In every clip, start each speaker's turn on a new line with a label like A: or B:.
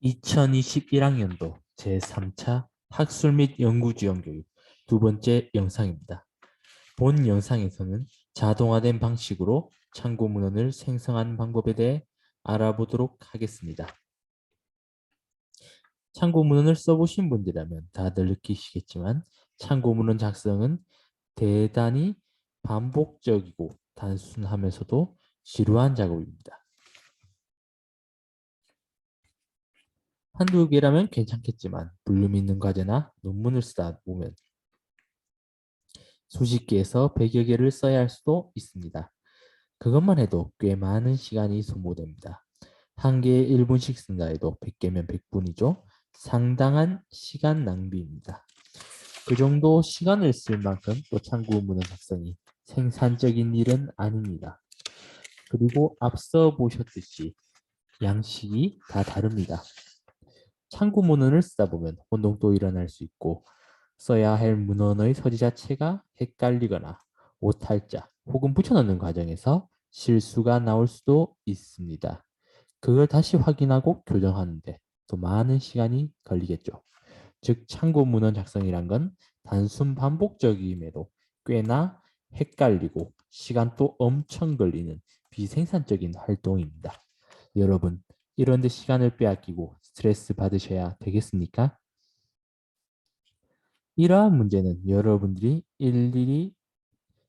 A: 2021학년도 제3차 학술 및 연구 지원 교육 두 번째 영상입니다. 본 영상에서는 자동화된 방식으로 참고 문헌을 생성하는 방법에 대해 알아보도록 하겠습니다. 참고 문헌을 써보신 분들이라면 다들 느끼시겠지만 참고 문헌 작성은 대단히 반복적이고 단순하면서도 지루한 작업입니다. 한두 개라면 괜찮겠지만 볼륨 있는 과제나 논문을 쓰다 보면 수십 개에서 100여 개를 써야 할 수도 있습니다. 그것만 해도 꽤 많은 시간이 소모됩니다. 한 개에 1분씩 쓴다 해도 100개면 100분이죠. 상당한 시간 낭비입니다. 그 정도 시간을 쓸 만큼 또 참고 문헌 작성이 생산적인 일은 아닙니다. 그리고 앞서 보셨듯이 양식이 다 다릅니다. 참고 문헌을 쓰다 보면 혼동도 일어날 수 있고 써야 할 문헌의 서지 자체가 헷갈리거나 오탈자 혹은 붙여넣는 과정에서 실수가 나올 수도 있습니다. 그걸 다시 확인하고 교정하는데 또 많은 시간이 걸리겠죠. 즉 참고 문헌 작성이란 건 단순 반복적임에도 꽤나 헷갈리고 시간도 엄청 걸리는 비생산적인 활동입니다. 여러분, 이런 데 시간을 빼앗기고 스트레스 받으셔야 되겠습니까? 이러한 문제는 여러분들이 일일이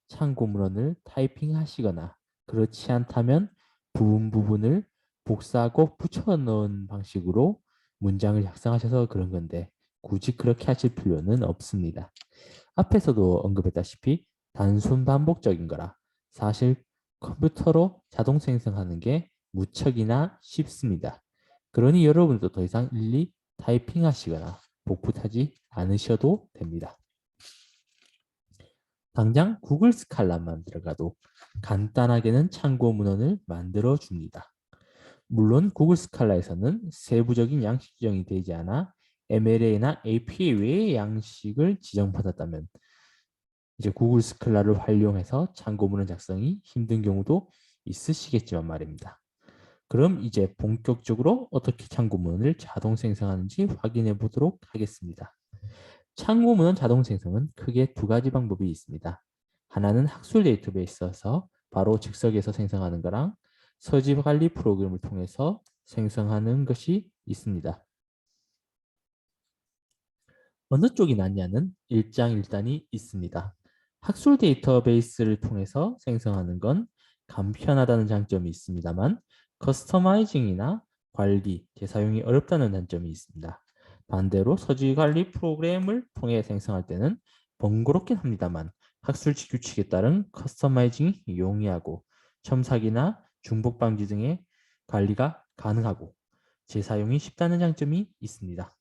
A: 참고 문헌을 타이핑하시거나 그렇지 않다면 부분을 복사하고 붙여 넣은 방식으로 문장을 작성하셔서 그런 건데 굳이 그렇게 하실 필요는 없습니다. 앞에서도 언급했다시피 단순 반복적인 거라 사실 컴퓨터로 자동 생성하는 게 무척이나 쉽습니다. 그러니 여러분도 더 이상 일일이 타이핑하시거나 복붙하지 않으셔도 됩니다. 당장 구글 스칼라만 들어가도 간단하게는 참고 문헌을 만들어 줍니다. 물론 구글 스칼라에서는 세부적인 양식 지정이 되지 않아 MLA나 APA 외의 양식을 지정받았다면 이제 구글 스칼라를 활용해서 참고 문헌 작성이 힘든 경우도 있으시겠지만 말입니다. 그럼 이제 본격적으로 어떻게 참고 문헌을 자동 생성하는지 확인해 보도록 하겠습니다. 참고 문헌 자동 생성은 크게 두 가지 방법이 있습니다. 하나는 학술 데이터베이스에서 바로 즉석에서 생성하는 거랑 서지 관리 프로그램을 통해서 생성하는 것이 있습니다. 어느 쪽이 낫냐는 일장일단이 있습니다. 학술 데이터베이스를 통해서 생성하는 건 간편하다는 장점이 있습니다만 커스터마이징이나 관리, 재사용이 어렵다는 단점이 있습니다. 반대로 서지 관리 프로그램을 통해 생성할 때는 번거롭긴 합니다만 학술지 규칙에 따른 커스터마이징이 용이하고 첨삭이나 중복 방지 등의 관리가 가능하고 재사용이 쉽다는 장점이 있습니다.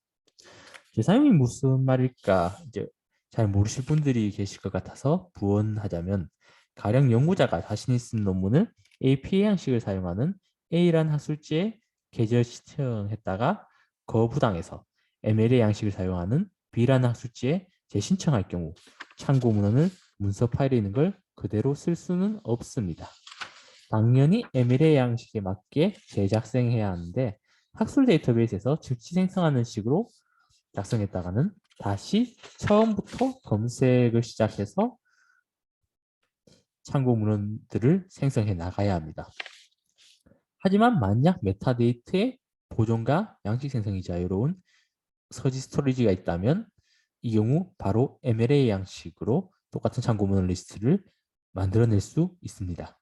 A: 재사용이 무슨 말일까 이제 잘 모르실 분들이 계실 것 같아서 부언하자면 가령 연구자가 자신이 쓴 논문을 APA 양식을 사용하는 A란 학술지에 계절 신청했다가 거부당해서 MLA 양식을 사용하는 B라는 학술지에 재신청할 경우 참고 문헌을 문서 파일에 있는 걸 그대로 쓸 수는 없습니다. 당연히 MLA 양식에 맞게 재작성해야 하는데 학술 데이터베이스에서 즉시 생성하는 식으로 작성했다가는 다시 처음부터 검색을 시작해서 참고 문헌들을 생성해 나가야 합니다. 하지만 만약 메타데이터의 보존과 양식 생성이 자유로운 서지 스토리지가 있다면 이 경우 바로 MLA 양식으로 똑같은 참고 문헌 리스트를 만들어낼 수 있습니다.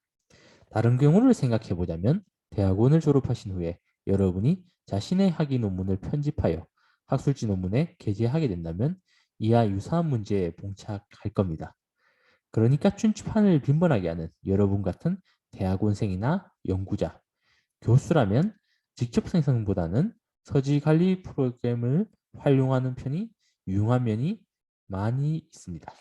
A: 다른 경우를 생각해 보자면 대학원을 졸업하신 후에 여러분이 자신의 학위 논문을 편집하여 학술지 논문에 게재하게 된다면 이와 유사한 문제에 봉착할 겁니다. 그러니까 춘추판을 빈번하게 하는 여러분 같은 대학원생이나 연구자, 교수라면 직접 생성보다는 서지 관리 프로그램을 활용하는 편이 유용한 면이 많이 있습니다.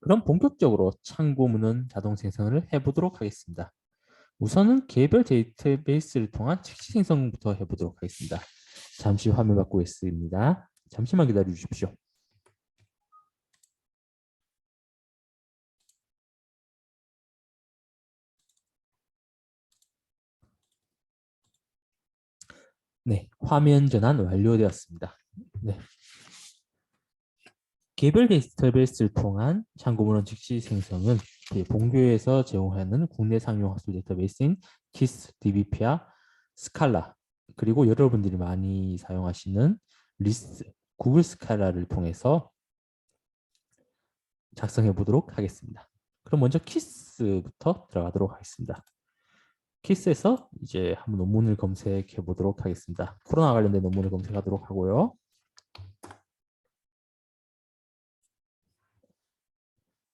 A: 그럼 본격적으로 참고 문헌 자동 생성을 해보도록 하겠습니다. 우선은 개별 데이터베이스를 통한 즉시 생성부터 해보도록 하겠습니다. 잠시 화면 바꾸겠습니다. 잠시만 기다려 주십시오. 네, 화면 전환 완료되었습니다. 네. 개별 데이터베이스를 통한 참고문헌 즉시 생성은 본교에서 제공하는 국내 상용 학술 데이터베이스인 KISS, DBP와 스칼라, 그리고 여러분들이 많이 사용하시는 리스트, 구글 스칼라를 통해서 작성해 보도록 하겠습니다. 그럼 먼저 키스부터 들어가도록 하겠습니다. 키스에서 이제 한번 논문을 검색해 보도록 하겠습니다. 코로나 관련된 논문을 검색하도록 하고요.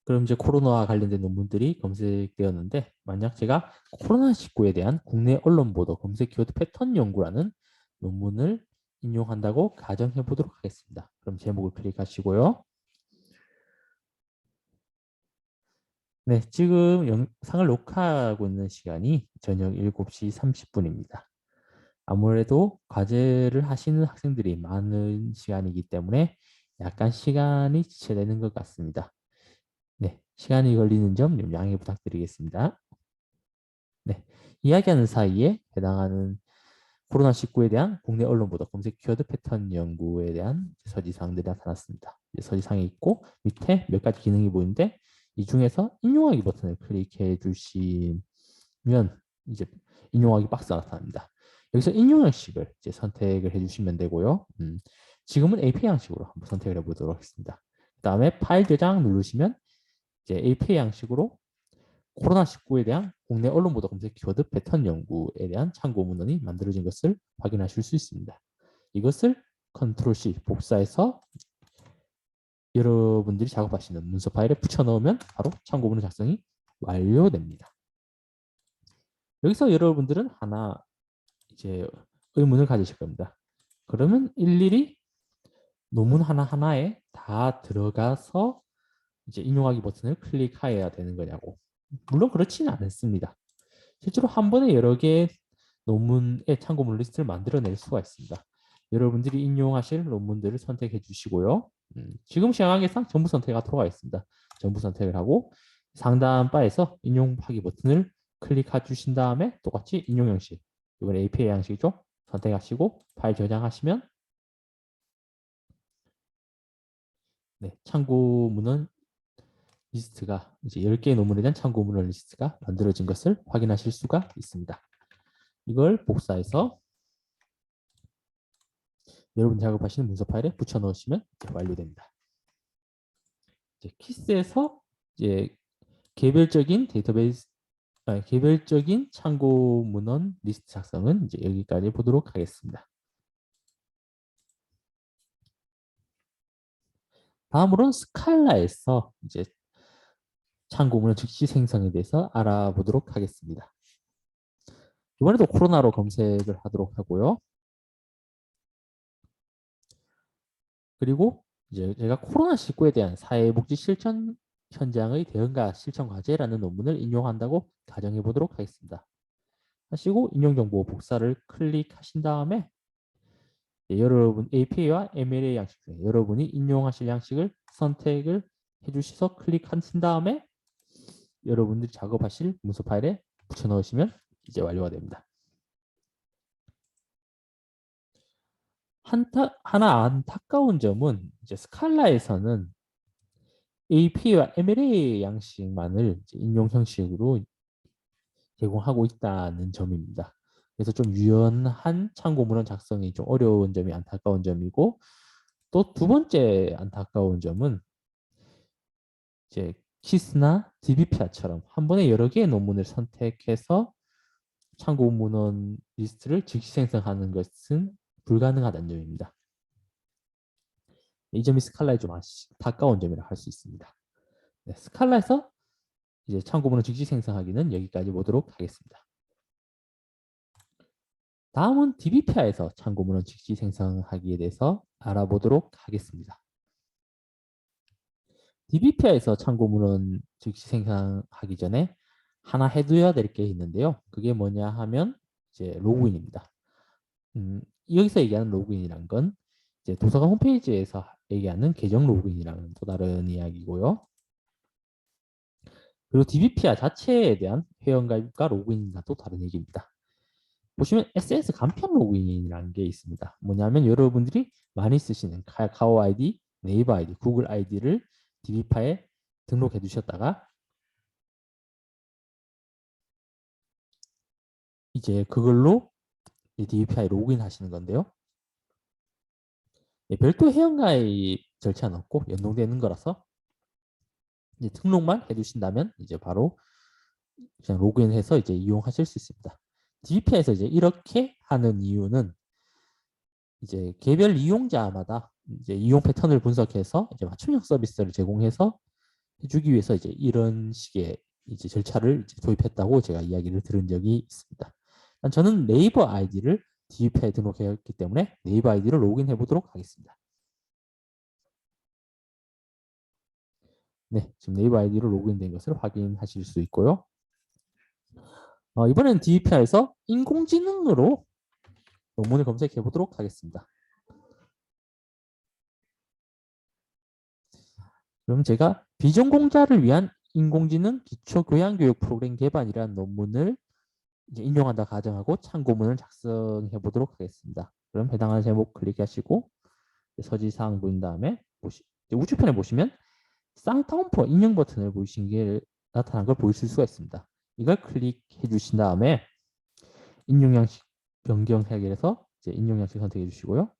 A: 그럼 이제 코로나와 관련된 논문들이 검색되었는데, 만약 제가 코로나19에 대한 국내 언론 보도 검색 키워드 패턴 연구라는 논문을 인용한다고 가정해 보도록 하겠습니다. 그럼 제목을 클릭하시고요. 네, 지금 영상을 녹화하고 있는 시간이 저녁 7시 30분입니다. 아무래도 과제를 하시는 학생들이 많은 시간이기 때문에 약간 시간이 지체되는 것 같습니다. 네, 시간이 걸리는 점 양해 부탁드리겠습니다. 네, 이야기하는 사이에 해당하는 코로나19에 대한 국내 언론 보도 검색 키워드 패턴 연구에 대한 서지사항들이 나타났습니다. 서지사항이 있고 밑에 몇 가지 기능이 보이는데, 이 중에서 인용하기 버튼을 클릭해 주시면 이제 인용하기 박스가 나타납니다. 여기서 인용 형식을 이제 선택을 해주시면 되고요. 지금은 API 양식으로 한번 선택을 해보도록 하겠습니다. 그 다음에 파일 저장 누르시면 이제 API 양식으로 코로나19에 대한 국내 언론 보도 검색 키워드 패턴 연구에 대한 참고 문헌이 만들어진 것을 확인하실 수 있습니다. 이것을 컨트롤 C 복사해서 여러분들이 작업하시는 문서 파일에 붙여 넣으면 바로 참고 문헌 작성이 완료됩니다. 여기서 여러분들은 하나 이제 의문을 가지실 겁니다. 그러면 일일이 논문 하나하나에 다 들어가서 이제 인용하기 버튼을 클릭해야 되는 거냐고. 물론 그렇지는 않습니다. 실제로 한 번에 여러 개의 논문의 참고문 리스트를 만들어낼 수가 있습니다. 여러분들이 인용하실 논문들을 선택해 주시고요. 지금 시행하기상 전부 선택하도록 하겠습니다. 전부 선택을 하고 상단 바에서 인용하기 버튼을 클릭해 주신 다음에 똑같이 인용 형식, 이건 API 양식이죠. 선택하시고 파일 저장하시면 네, 참고문헌 리스트가 이제 10개의 논문에 대한 참고문헌 리스트가 만들어진 것을 확인하실 수가 있습니다. 이걸 복사해서 여러분 작업하시는 문서 파일에 붙여 넣으시면 완료됩니다. 이제 키스에서 이제 개별적인 데이터베이스, 개별적인 참고 문헌 리스트 작성은 이제 여기까지 보도록 하겠습니다. 다음으로는 스칼라에서 이제 참고 문헌 즉시 생성에 대해서 알아보도록 하겠습니다. 이번에도 코로나로 검색을 하도록 하고요. 그리고 이제 제가 코로나19에 대한 사회복지 실천 현장의 대응과 실천 과제라는 논문을 인용한다고 가정해 보도록 하겠습니다. 하시고 인용 정보 복사를 클릭하신 다음에 여러분 APA와 MLA 양식 중에 여러분이 인용하실 양식을 선택을 해주셔서 클릭하신 다음에 여러분들이 작업하실 문서 파일에 붙여 넣으시면 이제 완료가 됩니다. 하나 안타까운 점은 이제 스칼라에서는 AP와 MLA 양식만을 인용 형식으로 제공하고 있다는 점입니다. 그래서 좀 유연한 참고문헌 작성이 좀 어려운 점이 안타까운 점이고, 또 두 번째 안타까운 점은 이제 키스나 DBPA처럼 한 번에 여러 개의 논문을 선택해서 참고문헌 리스트를 즉시 생성하는 것은 불가능하다는 점입니다. 이 점이 스칼라의 좀 안타까운 점이라 할 수 있습니다. 네, 스칼라에서 이제 참고문헌 즉시 생성하기는 여기까지 보도록 하겠습니다. 다음은 DBPA에서 참고문헌 즉시 생성하기에 대해서 알아보도록 하겠습니다. DBPA에서 참고문헌 즉시 생성하기 전에 하나 해둬야 될 게 있는데요. 그게 뭐냐 하면 이제 로그인입니다. 여기서 얘기하는 로그인이란 건 이제 도서관 홈페이지에서 얘기하는 계정 로그인이랑은 또 다른 이야기고요. 그리고 DBPA 자체에 대한 회원가입과 로그인과 또 다른 얘기입니다. 보시면 SS 간편 로그인이라는 게 있습니다. 뭐냐면 여러분들이 많이 쓰시는 카카오 아이디, 네이버 아이디, 구글 아이디를 DB파에 등록해 두셨다가 이제 그걸로 DB파에 로그인 하시는 건데요. 별도 회원가입 절차는 없고 연동되는 거라서 이제 등록만 해두신다면 이제 바로 그냥 로그인해서 이제 이용하실 수 있습니다. DB파에서 이제 이렇게 하는 이유는 이제 개별 이용자마다 이제 이용 패턴을 분석해서 이제 맞춤형 서비스를 제공해서 해주기 위해서 이제 이런 식의 이제 절차를 이제 도입했다고 제가 이야기를 들은 적이 있습니다. 저는 네이버 아이디를 DB파에 등록했기 때문에 네이버 아이디를 로그인해 보도록 하겠습니다. 네, 지금 네이버 아이디로 로그인된 것을 확인하실 수 있고요. 이번에는 DB파에서 인공지능으로 논문을 검색해 보도록 하겠습니다. 그럼 제가 비전공자를 위한 인공지능 기초교양교육 프로그램 개발이라는 논문을 이제 인용한다 가정하고 참고문을 작성해 보도록 하겠습니다. 그럼 해당하는 제목 클릭하시고 서지사항 보인 다음에 우측편에 보시면 쌍따옴표 인용 버튼을 보이신 게 나타난 걸 보실 수가 있습니다. 이걸 클릭해 주신 다음에 인용 양식 변경 해결해서 이제 인용 양식 선택해 주시고요.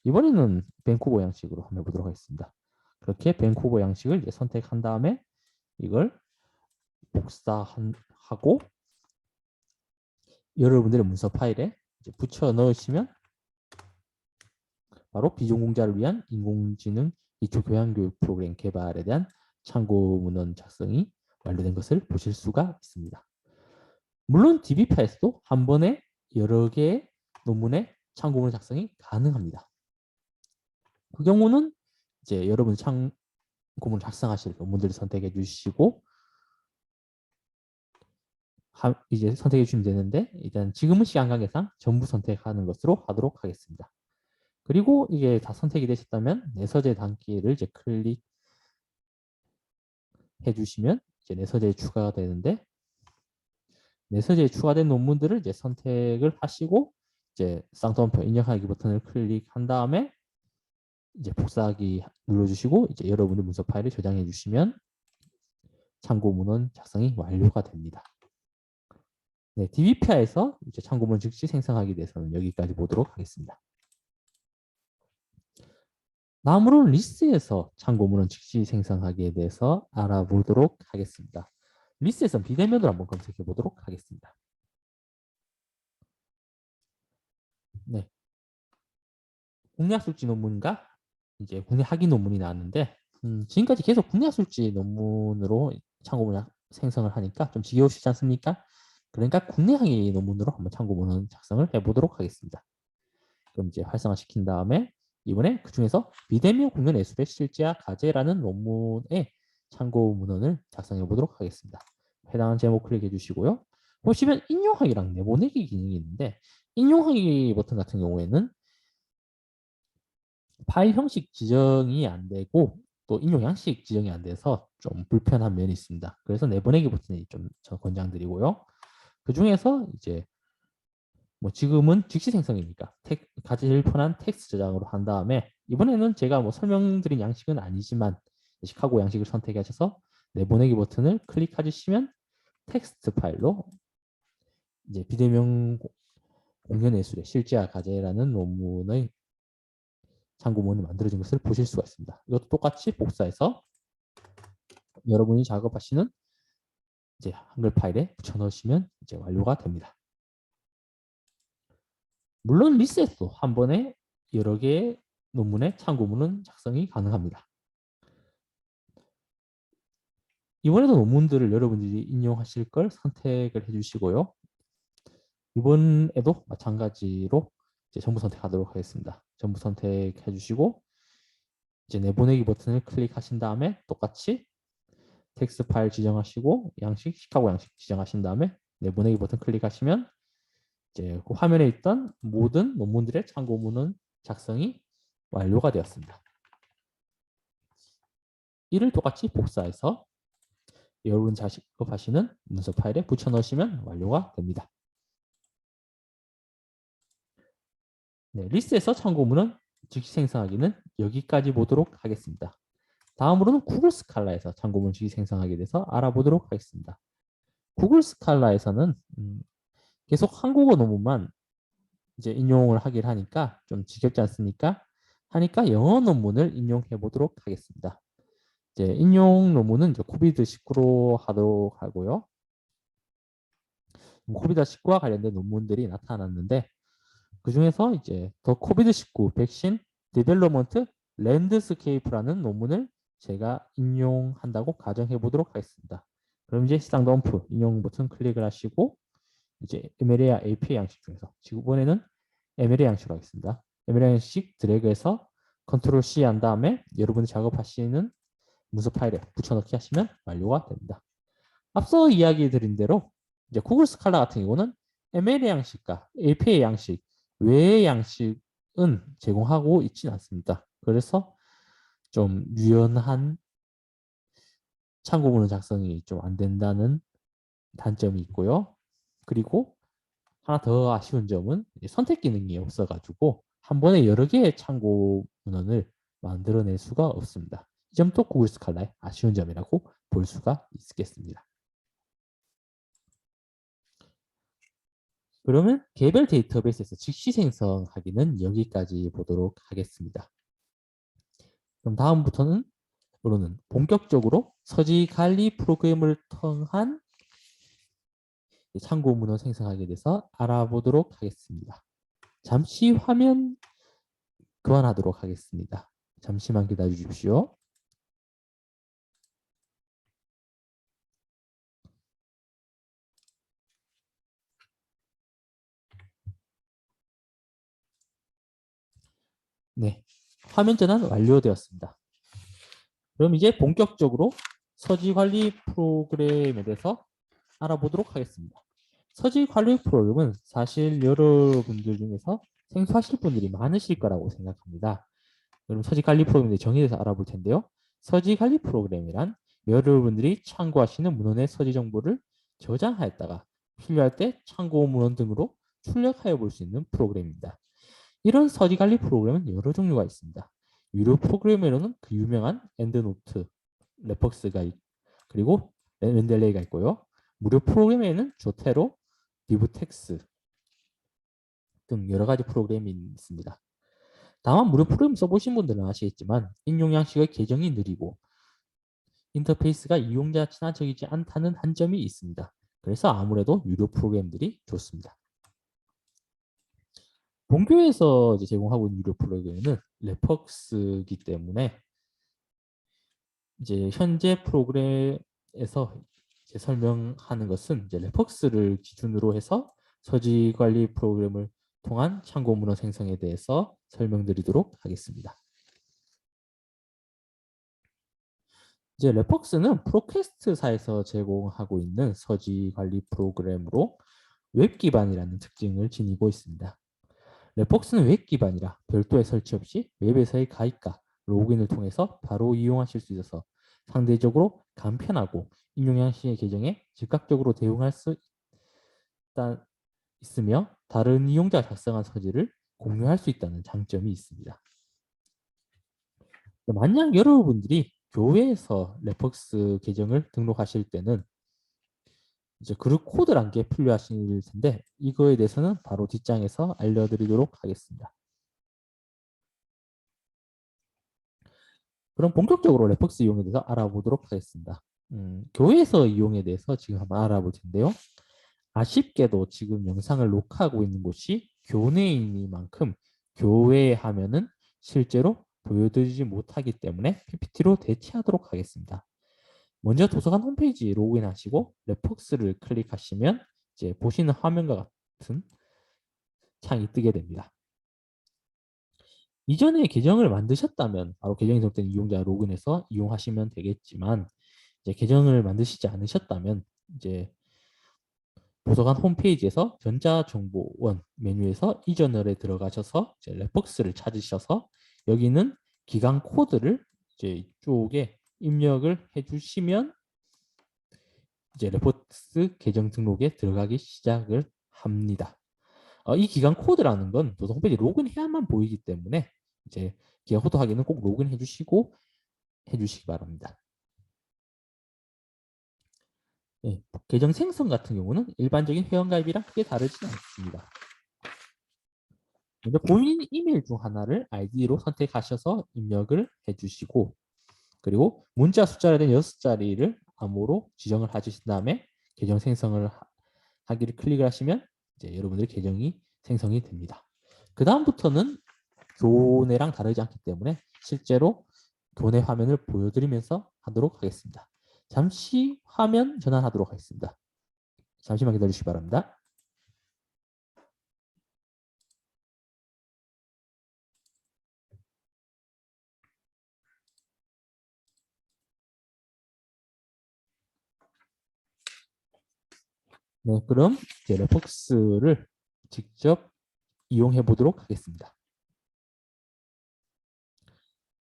A: 이번에는 밴쿠버 양식으로 한번 해보도록 하겠습니다. 그렇게 밴쿠버 양식을 이제 선택한 다음에 이걸 복사하고 여러분들의 문서 파일에 이제 붙여 넣으시면 바로 비전공자를 위한 인공지능 기초교양교육 프로그램 개발에 대한 참고 문헌 작성이 완료된 것을 보실 수가 있습니다. 물론 DB파에서도 한 번에 여러 개의 논문의 참고문 작성이 가능합니다. 그 경우는 이제 여러분 참고문 작성하실 논문들을 선택해 주시고 이제 선택해 주시면 되는데 일단 지금은 시간 관계상 전부 선택하는 것으로 하도록 하겠습니다. 그리고 이게 다 선택이 되셨다면 내서재 단계를 이제 클릭해 주시면 이제 내서재에 추가가 되는데 내서재에 추가된 논문들을 이제 선택을 하시고 이제 쌍따옴표 입력하기 버튼을 클릭한 다음에 이제 복사하기 눌러주시고 이제 여러분의 문서 파일을 저장해 주시면 참고 문헌 작성이 완료가 됩니다. 네, DB파에서 이제 참고문 즉시 생성하기 위해서는 여기까지 보도록 하겠습니다. 다음으로 리스에서 참고문은 즉시 생성하기에 대해서 알아보도록 하겠습니다. 리스에서 비대면으로 한번 검색해 보도록 하겠습니다. 네. 국내 학술지 논문과 이제 국내 학위 논문이 나왔는데 지금까지 계속 국내 학술지 논문으로 참고문 생성을 하니까 좀 지겨우시지 않습니까? 그러니까 국내 학위 논문으로 한번 참고문은 작성을 해보도록 하겠습니다. 그럼 이제 활성화시킨 다음에 이번에 그 중에서 비대면 국내 예술의 실제와 가제라는 논문의 참고 문헌을 작성해 보도록 하겠습니다. 해당하는 제목 클릭해 주시고요. 보시면 인용하기랑 내보내기 기능이 있는데 인용하기 버튼 같은 경우에는 파일 형식 지정이 안 되고 또 인용 양식 지정이 안 돼서 좀 불편한 면이 있습니다. 그래서 내보내기 버튼이 좀 권장드리고요. 그 중에서 이제 뭐 지금은 즉시 생성이니까 가장 편한 텍스트 저장으로 한 다음에 이번에는 제가 뭐 설명드린 양식은 아니지만 시카고 양식을 선택하셔서 내보내기 버튼을 클릭해 주시면 텍스트 파일로 이제 비대면 공연 예술의 실제와 가제라는 논문의 참고문이 만들어진 것을 보실 수가 있습니다. 이것도 똑같이 복사해서 여러분이 작업하시는 이제 한글 파일에 붙여 넣으시면 이제 완료가 됩니다. 물론 리셋도 한 번에 여러 개의 논문의 참고문은 작성이 가능합니다. 이번에도 논문들을 여러분들이 인용하실 걸 선택을 해주시고요. 이번에도 마찬가지로 이제 전부 선택하도록 하겠습니다. 전부 선택해 주시고 이제 내보내기 버튼을 클릭하신 다음에 똑같이 텍스트 파일 지정하시고 양식 시카고 양식 지정하신 다음에 내보내기 버튼 클릭하시면 이제 그 화면에 있던 모든 논문들의 참고문은 작성이 완료가 되었습니다. 이를 똑같이 복사해서 여러분 작업하시는 문서 파일에 붙여 넣으시면 완료가 됩니다. 네, 리스트에서 참고문은 즉시 생성하기는 여기까지 보도록 하겠습니다. 다음으로는 구글 스칼라에서 참고문 즉시 생성하게 돼서 알아보도록 하겠습니다. 구글 스칼라에서는 계속 한국어 논문만 이제 인용을 하기를 하니까 좀 지겹지 않습니까? 하니까 영어 논문을 인용해 보도록 하겠습니다. 이제 인용 논문은 이제 코비드-19로 하도록 하고요. 코비드-19와 관련된 논문들이 나타났는데 그 중에서 이제 더 코비드-19 백신 디벨로먼트 랜드스케이프라는 논문을 제가 인용한다고 가정해 보도록 하겠습니다. 그럼 이제 시상 덤프 인용 버튼 클릭을 하시고 이제 에메리아 API 양식 중에서 지금 이번에는 에메리아 양식으로 하겠습니다. 에메리아 양식 드래그해서 컨트롤 C 한 다음에 여러분이 작업하시는 문서 파일에 붙여넣기 하시면 완료가 됩니다. 앞서 이야기 드린 대로 이제 구글 스칼라 같은 경우는 ML 양식과 API 양식 외의 양식은 제공하고 있지는 않습니다. 그래서 좀 유연한 참고문헌 작성이 좀 안 된다는 단점이 있고요. 그리고 하나 더 아쉬운 점은 선택 기능이 없어가지고 한 번에 여러 개의 참고 문헌을 만들어낼 수가 없습니다. 이 점도 구글 스칼라의 아쉬운 점이라고 볼 수가 있겠습니다. 그러면 개별 데이터베이스에서 즉시 생성하기는 여기까지 보도록 하겠습니다. 그럼 다음부터는 본격적으로 서지 관리 프로그램을 통한 참고 문헌 생성하게 돼서 알아보도록 하겠습니다. 잠시 화면 교환하도록 하겠습니다. 잠시만 기다려 주십시오. 네, 화면 전환 완료되었습니다. 그럼 이제 본격적으로 서지 관리 프로그램에 대해서 알아보도록 하겠습니다. 서지 관리 프로그램은 사실 여러분들 중에서 생소하실 분들이 많으실 거라고 생각합니다. 그럼 서지 관리 프로그램의 정의에 대해서 알아볼 텐데요. 서지 관리 프로그램이란 여러분들이 참고하시는 문헌의 서지 정보를 저장하였다가 필요할 때 참고 문헌 등으로 출력하여 볼 수 있는 프로그램입니다. 이런 서지 관리 프로그램은 여러 종류가 있습니다. 유료 프로그램으로는 그 유명한 엔드노트, 레퍽스가 그리고 렌델레이가 있고요. 무료 프로그램에는 조테로, 리브텍스 등 여러 가지 프로그램이 있습니다. 다만 무료 프로그램 써보신 분들은 아시겠지만 인용 양식의 계정이 느리고 인터페이스가 이용자 친화적이지 않다는 한점이 있습니다. 그래서 아무래도 유료 프로그램들이 좋습니다. 본교에서 이제 제공하고 있는 유료 프로그램은 레퍽스이기 때문에 이제 현재 프로그램에서 이제 설명하는 것은 이제 레퍽스를 기준으로 해서 서지 관리 프로그램을 통한 참고 문헌 생성에 대해서 설명드리도록 하겠습니다. 이제 레퍽스는 프로퀘스트사에서 제공하고 있는 서지 관리 프로그램으로 웹 기반이라는 특징을 지니고 있습니다. 레퍽스는 웹 기반이라 별도의 설치 없이 웹에서의 가입과 로그인을 통해서 바로 이용하실 수 있어서 상대적으로 간편하고 인용 양식의 계정에 즉각적으로 대응할 수 있으며 다른 이용자가 작성한 서지를 공유할 수 있다는 장점이 있습니다. 만약 여러분들이 교회에서 레퍽스 계정을 등록하실 때는 이제 그룹 코드란 게 필요하실 텐데 이거에 대해서는 바로 뒷장에서 알려드리도록 하겠습니다. 그럼 본격적으로 레퍽스 이용에 대해서 알아보도록 하겠습니다. 교회에서 이용에 대해서 지금 한번 알아볼 텐데요. 아쉽게도 지금 영상을 녹화하고 있는 곳이 교내이니만큼 교회 하면은 실제로 보여드리지 못하기 때문에 PPT로 대체하도록 하겠습니다. 먼저 도서관 홈페이지 로그인하시고 레퍽스를 클릭하시면 이제 보시는 화면과 같은 창이 뜨게 됩니다. 이전에 계정을 만드셨다면 바로 계정이 설정된 이용자 로그인해서 이용하시면 되겠지만 이제 계정을 만드시지 않으셨다면 이제 도서관 홈페이지에서 전자정보원 메뉴에서 이전을에 들어가셔서 이제 레퍽스를 찾으셔서 여기는 기간 코드를 이제 이쪽에 입력을 해주시면 이제 레퍼스 계정 등록에 들어가기 시작을 합니다. 이 기간 코드라는 건 도서 홈페이지 로그인해야만 보이기 때문에 이제 기간 코드 확인은 꼭 로그인해 주시고 해주시기 바랍니다. 네, 계정 생성 같은 경우는 일반적인 회원가입이랑 크게 다르지는 않습니다. 먼저 본인 이메일 중 하나를 아이디로 선택하셔서 입력을 해주시고 그리고 문자 숫자를 된 6자리를 암호로 지정을 해주신 다음에 계정 생성을 하기를 클릭을 하시면 이제 여러분들의 계정이 생성이 됩니다. 그 다음부터는 교내랑 다르지 않기 때문에 실제로 교내 화면을 보여드리면서 하도록 하겠습니다. 잠시 화면 전환하도록 하겠습니다. 잠시만 기다려주시기 바랍니다. 네, 그럼 이제 레폭스를 직접 이용해 보도록 하겠습니다.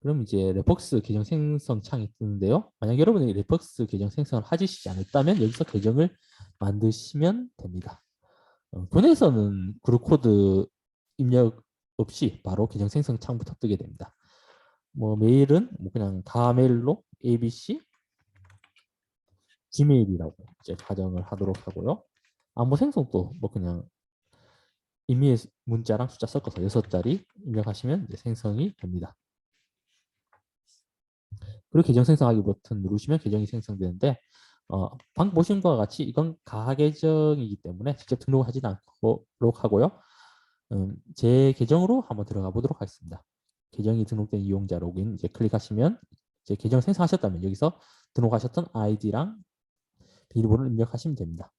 A: 그럼 이제 레폭스 계정 생성 창이 뜨는데요. 만약 여러분이 레폭스 계정 생성을 하시지 않았다면 여기서 계정을 만드시면 됩니다. 교내에서는 그룹 코드 입력 없이 바로 계정 생성 창부터 뜨게 됩니다. 뭐 메일은 뭐 그냥 가메일로 abc gmail이라고 이제 가정을 하도록 하고요. 암호 생성도 뭐 그냥 임의 문자랑 숫자 섞어서 6자리 입력하시면 이제 생성이 됩니다. 그리고 계정 생성하기 버튼 누르시면 계정이 생성되는데 방금 보신 것과 같이 이건 가하 계정이기 때문에 직접 등록하지 않도록 하고요. 제 계정으로 한번 들어가 보도록 하겠습니다. 계정이 등록된 이용자 로그인 이제 클릭하시면 이제 계정 생성하셨다면 여기서 등록하셨던 아이디랑 비밀번호를 입력하시면 됩니다.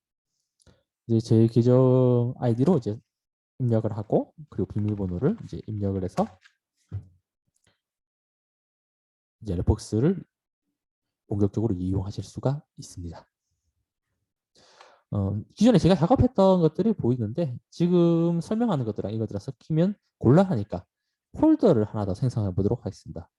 A: 이제 제 계정 아이디로 이제 입력을 하고 그리고 비밀번호를 이제 입력을 해서 이제 레폭스를 본격적으로 이용하실 수가 있습니다. 기존에 제가 작업했던 것들이 보이는데 지금 설명하는 것들랑 이것들랑 섞이면 곤란하니까 폴더를 하나 더 생성해 보도록 하겠습니다.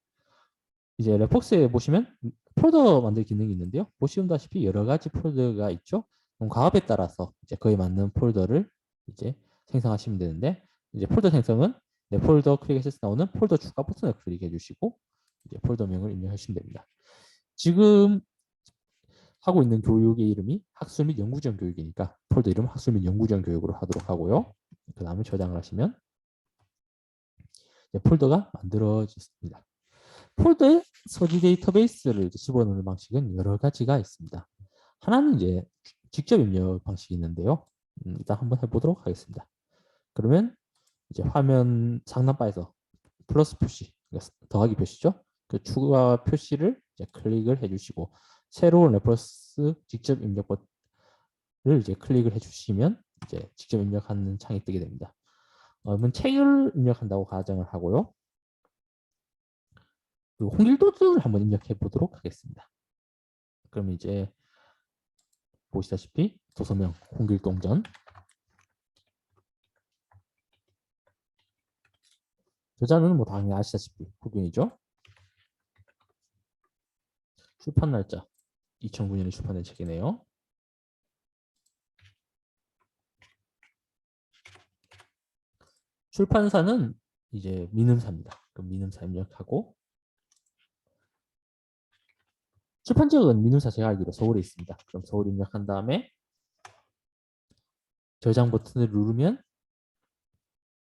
A: 이제 레폭스에 보시면 폴더 만들 기능이 있는데요. 보시다시피 여러 가지 폴더가 있죠. 그럼 가압에 따라서 이제 그에 맞는 폴더를 이제 생성하시면 되는데 이제 폴더 생성은 내 폴더 클릭해서 나오는 폴더 추가 버튼을 클릭해 주시고 이제 폴더명을 입력하시면 됩니다. 지금 하고 있는 교육의 이름이 학술 및 연구 지원 교육이니까 폴더 이름 학술 및 연구 지원 교육으로 하도록 하고요. 그 다음에 저장을 하시면 폴더가 만들어졌습니다. 폴더에 서지 데이터베이스를 집어넣는 방식은 여러 가지가 있습니다. 하나는 이제 직접 입력 방식이 있는데요. 일단 한번 해보도록 하겠습니다. 그러면 이제 화면 상단바에서 플러스 표시, 그러니까 더하기 표시죠. 그 추가 표시를 이제 클릭을 해주시고 새로운 레퍼런스 직접 입력 버튼을 이제 클릭을 해주시면 이제 직접 입력하는 창이 뜨게 됩니다. 그러면 책을 입력한다고 가정을 하고요. 그리고 홍길도증을 한번 입력해 보도록 하겠습니다. 그럼 이제 보시다시피 도서명 홍길동전 저자는 뭐 당연히 아시다시피 후균이죠. 출판 날짜 2009년에 출판된 책이네요. 출판사는 이제 민음사입니다. 그럼 민음사 입력하고 출판 지역은 민음사 제가 알기로 서울에 있습니다. 그럼 서울 입력한 다음에 저장 버튼을 누르면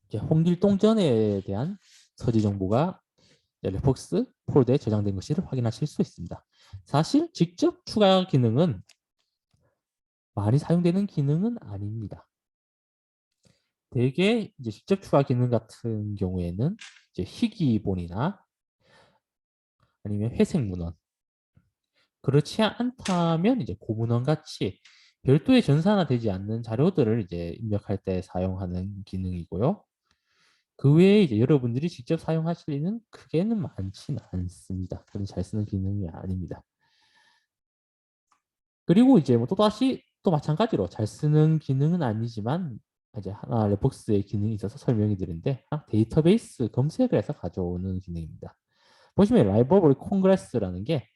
A: 이제 홍길동전에 대한 서지 정보가 레폭스 폴더에 저장된 것을 확인하실 수 있습니다. 사실 직접 추가 기능은 많이 사용되는 기능은 아닙니다. 대개 이제 직접 추가 기능 같은 경우에는 이제 희귀본이나 아니면 회색 문헌 그렇지 않다면 이제 고문원 같이 별도의 전산화되지 않는 자료들을 이제 입력할 때 사용하는 기능이고요. 그 외에 이제 여러분들이 직접 사용하실 일은 크게는 많지는 않습니다. 그런 잘 쓰는 기능이 아닙니다. 그리고 이제 뭐 또다시 또 마찬가지로 잘 쓰는 기능은 아니지만 이제 하나 레폭스의 기능이 있어서 설명이 드린데 데이터베이스 검색을 해서 가져오는 기능입니다. 보시면 라이브러리 콩그레스라는 게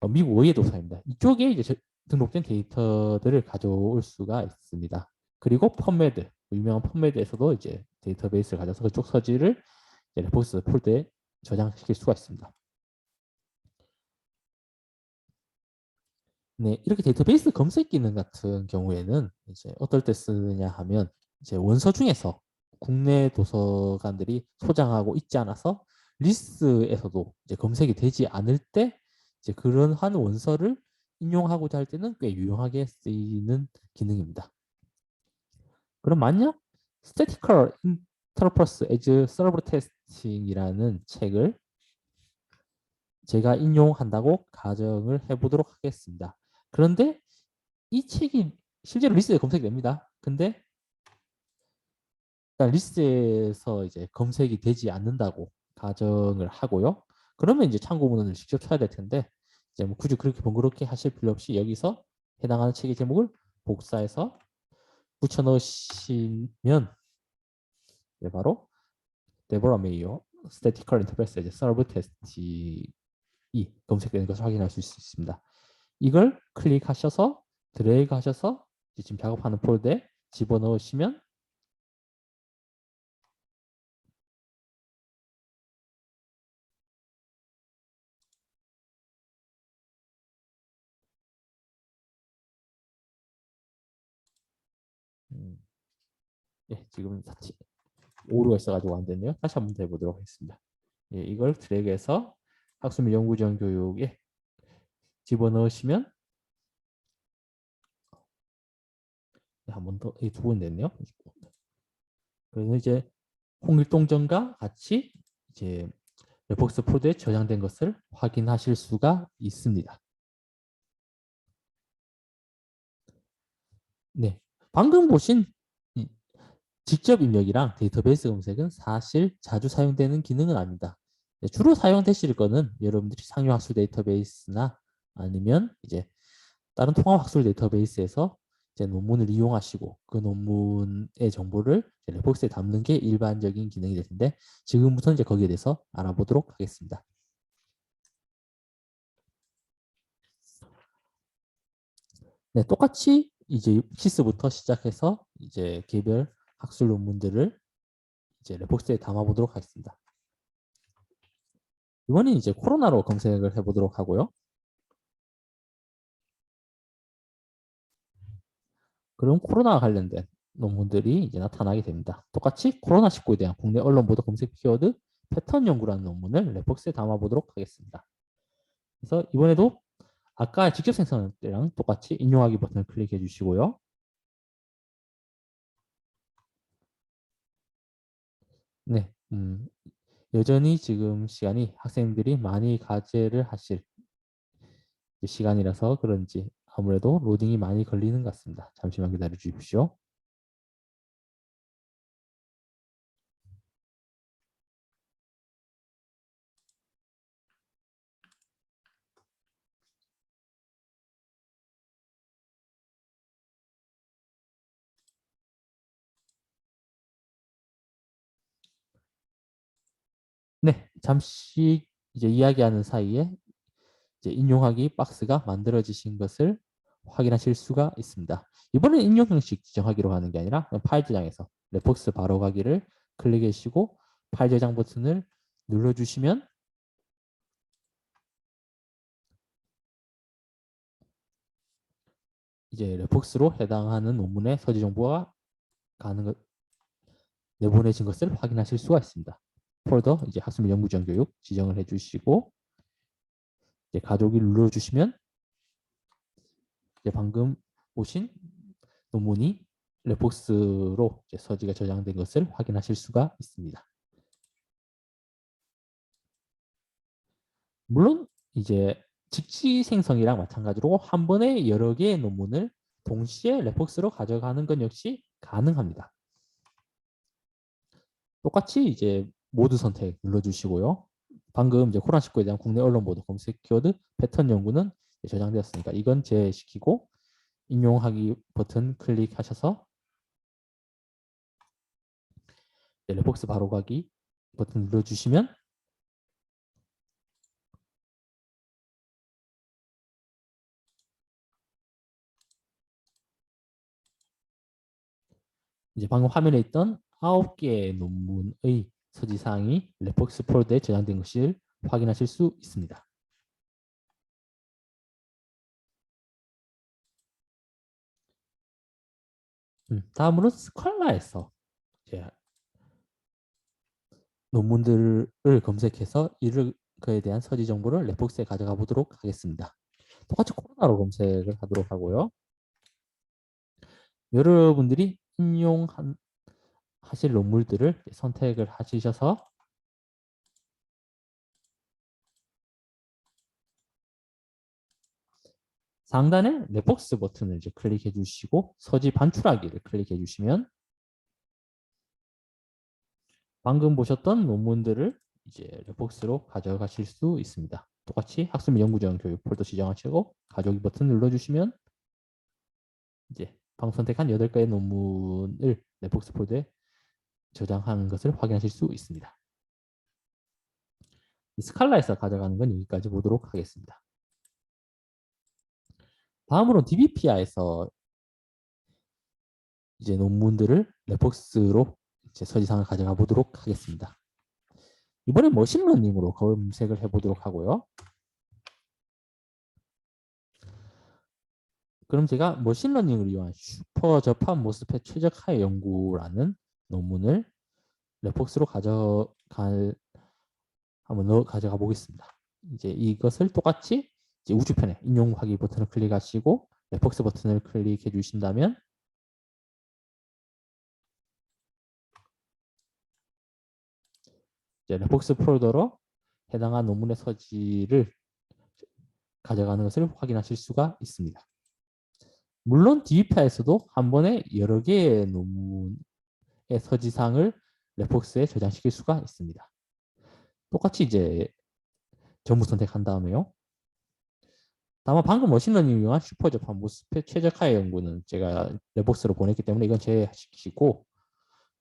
A: 미국 의회 도서입니다. 이쪽에 이제 등록된 데이터들을 가져올 수가 있습니다. 그리고 펌메드 유명한 펀메드에서도 이제 데이터베이스를 가져서 그쪽 서지를 이제 레포스 폴더에 저장시킬 수가 있습니다. 네, 이렇게 데이터베이스 검색 기능 같은 경우에는 이제 어떨 때 쓰냐 하면 이제 원서 중에서 국내 도서관들이 소장하고 있지 않아서 리스트에서도 이제 검색이 되지 않을 때 이제 그러한 원서를 인용하고자 할 때는 꽤 유용하게 쓰이는 기능입니다. 그럼 만약 Statistical Interpreters as Server Testing이라는 책을 제가 인용한다고 가정을 해보도록 하겠습니다. 그런데 이 책이 실제로 리스트에 검색됩니다. 근데 일단 리스트에서 이제 검색이 되지 않는다고 가정을 하고요. 그러면 이제 참고문헌을 직접 쳐야 될 텐데 이제 뭐 굳이 그렇게 번거롭게 하실 필요 없이 여기서 해당하는 책의 제목을 복사해서 붙여 넣으시면 바로 데보라 메이어 Statistical Interpreters Server Test이 검색되는 것을 확인할 수 있습니다. 이걸 클릭하셔서 드래그 하셔서 지금 작업하는 폴더에 집어넣으시면 예, 지금 오류가 있어가지고 안 됐네요. 다시 한번 더 해보도록 하겠습니다. 예, 이걸 드래그해서 학습 및 연구 지원 교육에 집어넣으시면 한 번 더, 두 번 됐네요. 그래서 이제 홍길동전과 같이 이제 레폭스 폴더에 저장된 것을 확인하실 수가 있습니다. 네, 방금 보신 직접 입력이랑 데이터베이스 검색은 사실 자주 사용되는 기능은 아닙니다. 주로 사용되실 거는 여러분들이 상용학술 데이터베이스나 아니면 이제 다른 통합학술 데이터베이스에서 이제 논문을 이용하시고 그 논문의 정보를 레포스에 담는 게 일반적인 기능이 될 텐데 지금부터 이제 거기에 대해서 알아보도록 하겠습니다. 네, 똑같이 이제 시스부터 시작해서 이제 개별 학술 논문들을 이제 레포스에 담아보도록 하겠습니다. 이번엔 이제 코로나로 검색을 해보도록 하고요. 그럼 코로나와 관련된 논문들이 이제 나타나게 됩니다. 똑같이 코로나19에 대한 국내 언론 보도 검색 키워드 패턴 연구라는 논문을 레폭스에 담아보도록 하겠습니다. 그래서 이번에도 아까 직접 생성할 때랑 똑같이 인용하기 버튼을 클릭해 주시고요. 네, 여전히 지금 시간이 학생들이 많이 과제를 하실 시간이라서 그런지 아무래도 로딩이 많이 걸리는 것 같습니다. 잠시만 기다려 주십시오. 네, 잠시 이제 이야기하는 사이에 이제 인용하기 박스가 만들어지신 것을 확인하실 수가 있습니다. 이번엔 인용 형식 지정하기로 하는 게 아니라 파일 저장에서 레폭스 바로 가기를 클릭해 주시고 파일 저장 버튼을 눌러주시면 이제 레폭스로 해당하는 논문의 서지 정보가 내보내진 것을 확인하실 수가 있습니다. 폴더 이제 학습 및 연구 지원 교육 지정을 해주시고 이제 가져오기 눌러주시면 이제 방금 보신 논문이 레폭스로 이제 서지가 저장된 것을 확인하실 수가 있습니다. 물론 이제 직시 생성이랑 마찬가지로 한 번에 여러 개의 논문을 동시에 레폭스로 가져가는 건 역시 가능합니다. 똑같이 이제 모두 선택 눌러주시고요. 방금 이제 코로나19에 대한 국내 언론 보도 검색 키워드 패턴 연구는 저장되었으니까 이건 제외시키고 인용하기 버튼 클릭하셔서 레폭스 바로 가기 버튼 눌러주시면 이제 방금 화면에 있던 9개의 논문의 서지사항이 레포스 폴더에 저장된 것을 확인하실 수 있습니다. 다음으로 스칼라에서 이제 논문들을 검색해서 그에 대한 서지 정보를 레폭스에 가져가 보도록 하겠습니다. 똑같이 코로나로 검색을 하도록 하고요. 여러분들이 인용하실 논문들을 선택을 하셔서 상단에 레폭스 버튼을 이제 클릭해 주시고 서지 반출하기를 클릭해 주시면 방금 보셨던 논문들을 이제 레폭스로 가져가실 수 있습니다. 똑같이 학습 및 연구지원 교육 폴더 지정하시고 가져오기 버튼 눌러주시면 이제 방금 선택한 8개의 논문을 레폭스 폴더에 저장하는 것을 확인하실 수 있습니다. 스칼라에서 가져가는 건 여기까지 보도록 하겠습니다. 다음으로 DBPI에서 이제 논문들을 레폭스로 이제 서지상을 가져가 보도록 하겠습니다. 이번에 머신러닝으로 검색을 해보도록 하고요. 그럼 제가 머신러닝을 이용한 슈퍼 접합 모스펫 최적화의 연구라는 논문을 레폭스로 한번 가져가 보겠습니다. 이제 이것을 똑같이 이제 우측편에 인용하기 버튼을 클릭하시고 레폭스 버튼을 클릭해 주신다면 이제 레폭스 폴더로 해당한 논문의 서지를 가져가는 것을 확인하실 수가 있습니다. 물론 DBP에서도 한 번에 여러 개의 논문의 서지상을 레폭스에 저장시킬 수가 있습니다. 똑같이 이제 전부 선택한 다음에요. 다만 방금 머신러닝 이용한 슈퍼접합 모스펫 최적화의 연구는 제가 레폭스로 보냈기 때문에 이건 제외시키고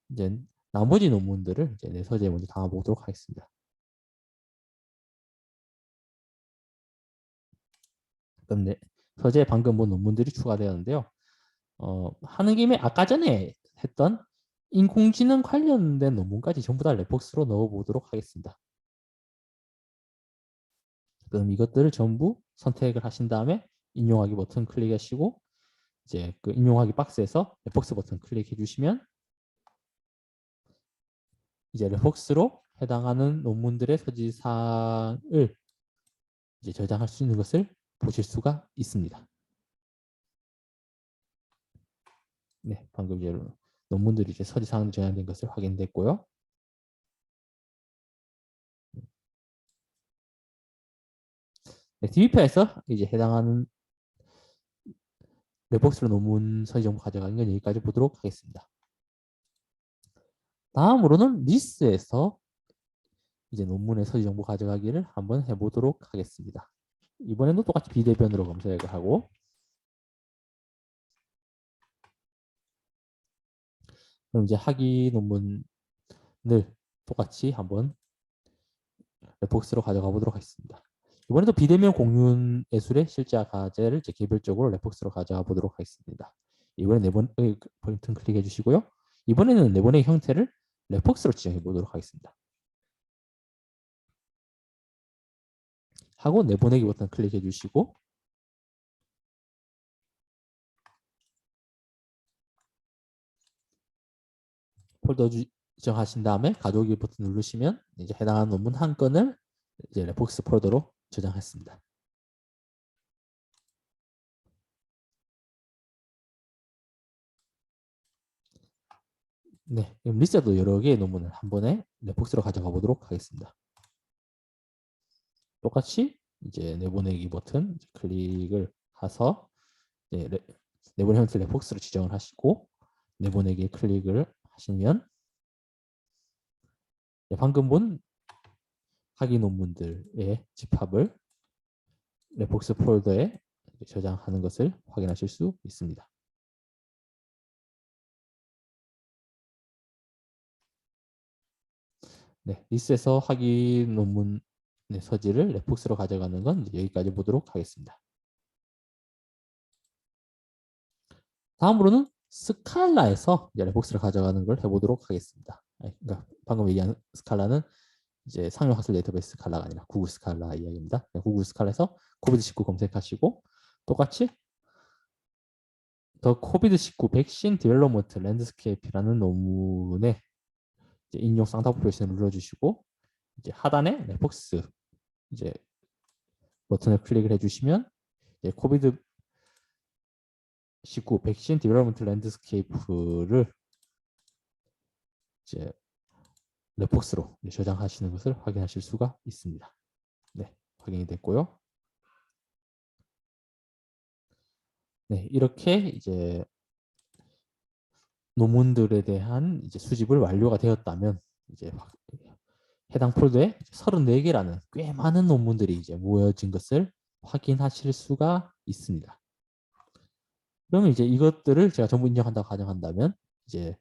A: 이제 나머지 논문들을 이제 내 서재에 먼저 담아보도록 하겠습니다. 그럼 서재에 방금 본 논문들이 추가되었는데요. 하는 김에 아까 전에 했던 인공지능 관련된 논문까지 전부 다 레폭스로 넣어보도록 하겠습니다. 그럼 이것들을 전부 선택을 하신 다음에 인용하기 버튼 클릭하시고 이제 그 인용하기 박스에서 레폭스 버튼 클릭해 주시면 이제 레폭스로 해당하는 논문들의 서지사항을 이제 저장할 수 있는 것을 보실 수가 있습니다. 네, 방금 이제 논문들이 이제 서지사항 저장된 것을 확인됐고요. 네, DBP에서 이제 해당하는 레폭스로 논문 서지 정보 가져가는 건 여기까지 보도록 하겠습니다. 다음으로는 리스에서 이제 논문의 서지 정보 가져가기를 한번 해보도록 하겠습니다. 이번에도 똑같이 비대변으로 검색을 하고 그럼 이제 학위 논문을 똑같이 한번 레폭스로 가져가 보도록 하겠습니다. 이번에도 비대면 공유 예술의 실제 과제를 이제 개별적으로 레폭스로 가져가 보도록 하겠습니다. 이번에 내보내기 버튼 클릭해 주시고요. 이번에는 내보내기 형태를 레폭스로 지정해 보도록 하겠습니다. 하고 내보내기 버튼 클릭해 주시고 폴더 지정하신 다음에 가져오기 버튼 누르시면 이제 해당하는 논문 한 건을 이제 레폭스 폴더로 저장했습니다. 네, 그럼 리스트도 여러 개의 논문을 한 번에 레폭스로 가져가 보도록 하겠습니다. 똑같이 이제 내보내기 버튼 클릭을 해서 내보내 형태 레폭스로 지정을 하시고 내보내기에 클릭을 하시면 방금 본 학위 논문들의 집합을 레폭스 폴더에 저장하는 것을 확인하실 수 있습니다. 네, 리스에서 학위 논문 서지를 레폭스로 가져가는 건 여기까지 보도록 하겠습니다. 다음으로는 스칼라에서 이제 랩복스를 가져가는 걸 해보도록 하겠습니다. 그러니까 방금 얘기한 스칼라는 이제 상용 학술 데이터베이스 스칼라가 아니라 구글 스칼라 이야기입니다. 구글 스칼라에서 코비드19 검색하시고 똑같이 더 코비드19 백신 디벨롭먼트 랜드스케이프라는 논문에 이제 인용 쌍따옴 표시를 눌러주시고 이제 하단에 랩복스 이제 버튼을 클릭을 해주시면 이제 코비드 19 백신 디벨롭먼트 랜드스케이프를 이제 랩복스로 저장하시는 것을 확인하실 수가 있습니다. 네, 확인이 됐고요. 네, 이렇게 이제 논문들에 대한 이제 수집을 완료가 되었다면 이제 해당 폴더에 34개라는 꽤 많은 논문들이 이제 모여진 것을 확인하실 수가 있습니다. 그러면 이제 이것들을 제가 전부 인정한다고 가정한다면 이제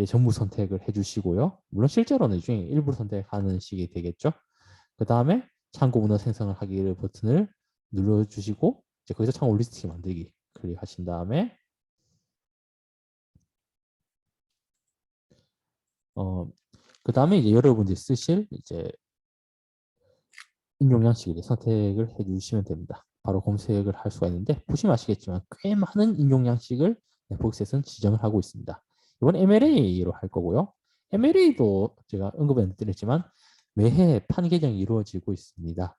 A: 전부 선택을 해주시고요. 물론 실제로는 이 중에 일부 선택하는 식이 되겠죠. 그 다음에 참고 문헌 생성을 하기를 버튼을 눌러주시고 이제 거기서 참고 리스트 만들기 클릭하신 다음에 그 다음에 이제 여러분들이 쓰실 이제 인용 양식을 선택을 해주시면 됩니다. 바로 검색을 할 수가 있는데 보시면 아시겠지만 꽤 많은 인용 양식을 넷플릭스에서는 지정을 하고 있습니다. 이번 MLA로 할 거고요. MLA도 제가 언급은 드렸지만 매해 판 개정이 이루어지고 있습니다.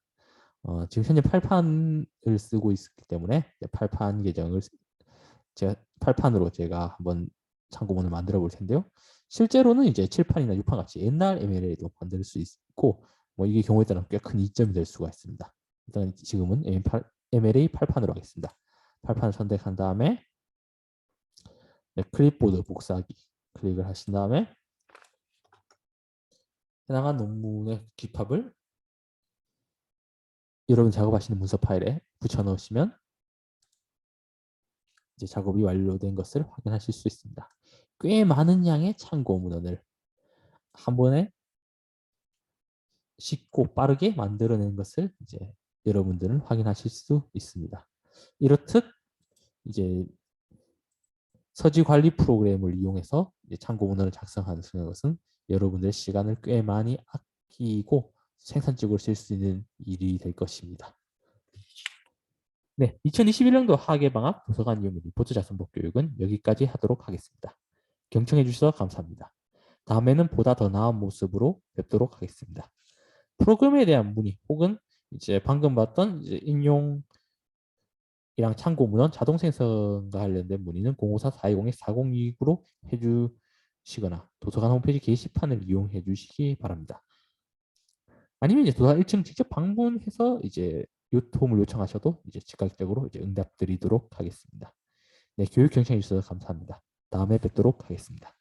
A: 지금 현재 8판을 쓰고 있기 때문에 8판 개정을 제가 8판으로 제가 한번 참고문을 만들어 볼 텐데요. 실제로는 이제 7판이나 6판 같이 옛날 MLA도 만들 수 있고 뭐 이게 경우에 따라 꽤 큰 이점이 될 수가 있습니다. 일단 지금은 MLA 8판으로 하겠습니다. 8판을 선택한 다음에 클립보드 복사하기 클릭을 하신 다음에 해당한 논문의 집합을 여러분 작업하시는 문서 파일에 붙여 넣으시면 이제 작업이 완료된 것을 확인하실 수 있습니다. 꽤 많은 양의 참고 문헌을 한 번에 쉽고 빠르게 만들어낸 것을 이제 여러분들은 확인하실 수 있습니다. 이렇듯 이제 서지 관리 프로그램을 이용해서 참고 문헌을 작성하는 것은 여러분들의 시간을 꽤 많이 아끼고 생산적으로 쓸 수 있는 일이 될 것입니다. 네, 2021년도 학예방학 도서관 이용 리포트 작성법 교육은 여기까지 하도록 하겠습니다. 경청해 주셔서 감사합니다. 다음에는 보다 더 나은 모습으로 뵙도록 하겠습니다. 프로그램에 대한 문의 혹은 이제 방금 봤던 이제 인용이랑 참고 문헌 자동 생성과 관련된 문의는 054-420-4029로 해주시거나 도서관 홈페이지 게시판을 이용해 주시기 바랍니다. 아니면 이제 도서관 1층 직접 방문해서 이제 도움을 요청하셔도 이제 즉각적으로 이제 응답드리도록 하겠습니다. 네, 교육 경청해 주셔서 감사합니다. 다음에 뵙도록 하겠습니다.